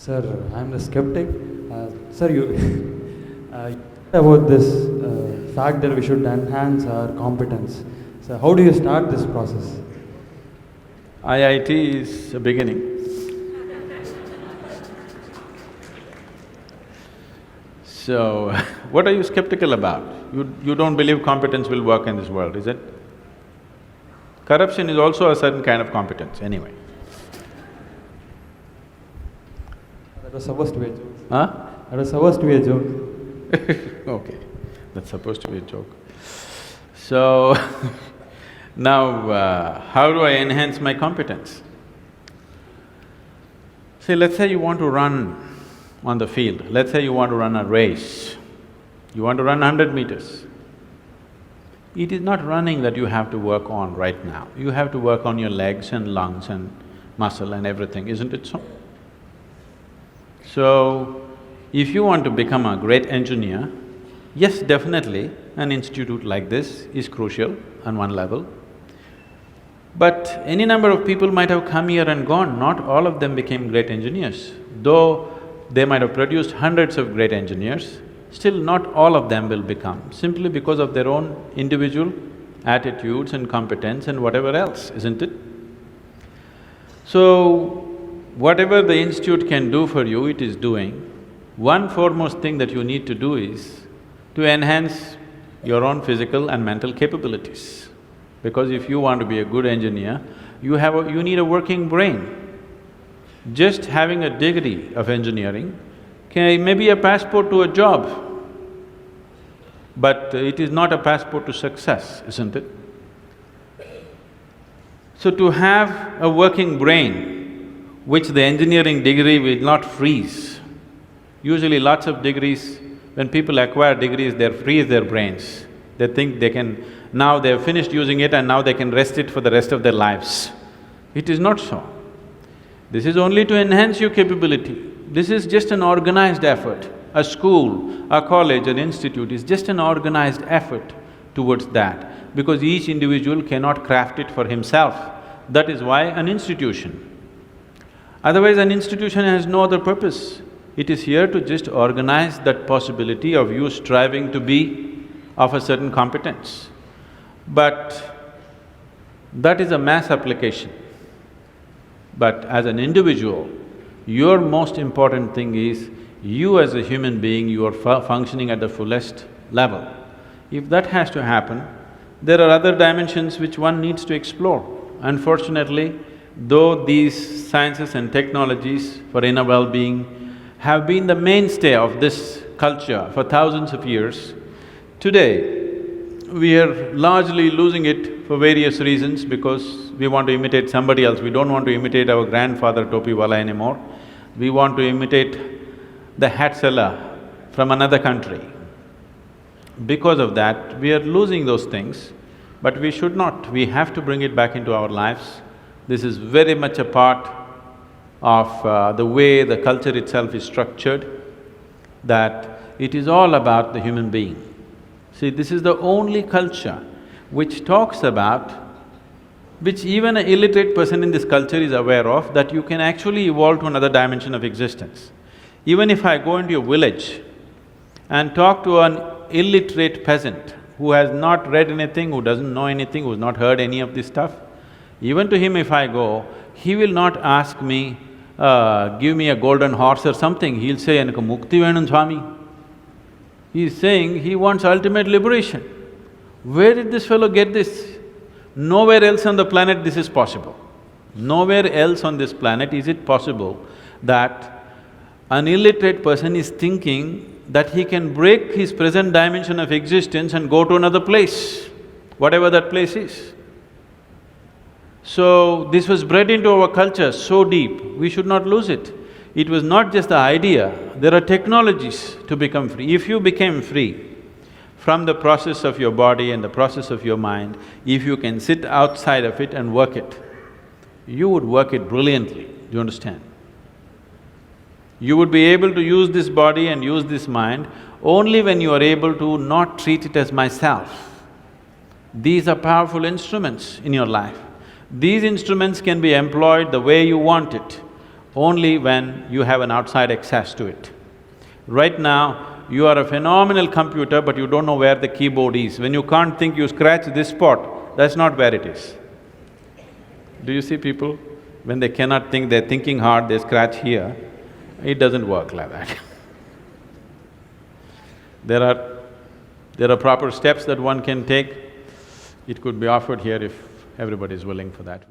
Sir, I'm the skeptic. Sir, you about this fact that we should enhance our competence. So, how do you start this process? IIT is a beginning. So, what are you skeptical about? You don't believe competence will work in this world, is it? Corruption is also a certain kind of competence, anyway. That was supposed to be a joke. Huh? That was supposed to be a joke. Okay, that's supposed to be a joke. So, now, how do I enhance my competence? See, let's say you want to run on the field, let's say you want to run a race, you want to run 100 meters. It is not running that you have to work on right now, you have to work on your legs and lungs and muscle and everything, isn't it so? So, if you want to become a great engineer, yes, definitely an institute like this is crucial on one level. But any number of people might have come here and gone, not all of them became great engineers. Though they might have produced hundreds of great engineers, still not all of them will become, simply because of their own individual attitudes and competence and whatever else, isn't it? So, whatever the institute can do for you, it is doing. One foremost thing that you need to do is to enhance your own physical and mental capabilities. Because if you want to be a good engineer, you need a working brain. Just having a degree of engineering may be a passport to a job, but it is not a passport to success, isn't it? So to have a working brain, which the engineering degree will not freeze. Usually lots of degrees, when people acquire degrees, they freeze their brains. They think they can… now they've finished using it and now they can rest it for the rest of their lives. It is not so. This is only to enhance your capability. This is just an organized effort. A school, a college, an institute is just an organized effort towards that, because each individual cannot craft it for himself. That is why an institution. Otherwise, an institution has no other purpose. It is here to just organize that possibility of you striving to be of a certain competence. But that is a mass application. But as an individual, your most important thing is, you as a human being, you are functioning at the fullest level. If that has to happen, there are other dimensions which one needs to explore. Unfortunately, though these sciences and technologies for inner well-being have been the mainstay of this culture for thousands of years, today we are largely losing it for various reasons, because we want to imitate somebody else. We don't want to imitate our grandfather Topiwala anymore. We want to imitate the hat seller from another country. Because of that, we are losing those things, but we should not. We have to bring it back into our lives. This is very much a part of the way the culture itself is structured, that it is all about the human being. See, this is the only culture which talks about, which even an illiterate person in this culture is aware of, that you can actually evolve to another dimension of existence. Even if I go into a village and talk to an illiterate peasant who has not read anything, who doesn't know anything, who's not heard any of this stuff, even to him if I go, he will not ask me, give me a golden horse or something, he'll say, "Enakku mukti venum Swami." He's saying he wants ultimate liberation. Where did this fellow get this? Nowhere else on the planet this is possible. Nowhere else on this planet is it possible that an illiterate person is thinking that he can break his present dimension of existence and go to another place, whatever that place is. So, this was bred into our culture so deep, we should not lose it. It was not just the idea, there are technologies to become free. If you became free from the process of your body and the process of your mind, if you can sit outside of it and work it, you would work it brilliantly, do you understand? You would be able to use this body and use this mind only when you are able to not treat it as myself. These are powerful instruments in your life. These instruments can be employed the way you want it. only when you have an outside access to it. Right now, you are a phenomenal computer, but you don't know where the keyboard is. When you can't think, you scratch this spot, that's not where it is. Do you see people? When they cannot think, they're thinking hard, they scratch here. It doesn't work like that. There are proper steps that one can take. It could be offered here if everybody is willing for that.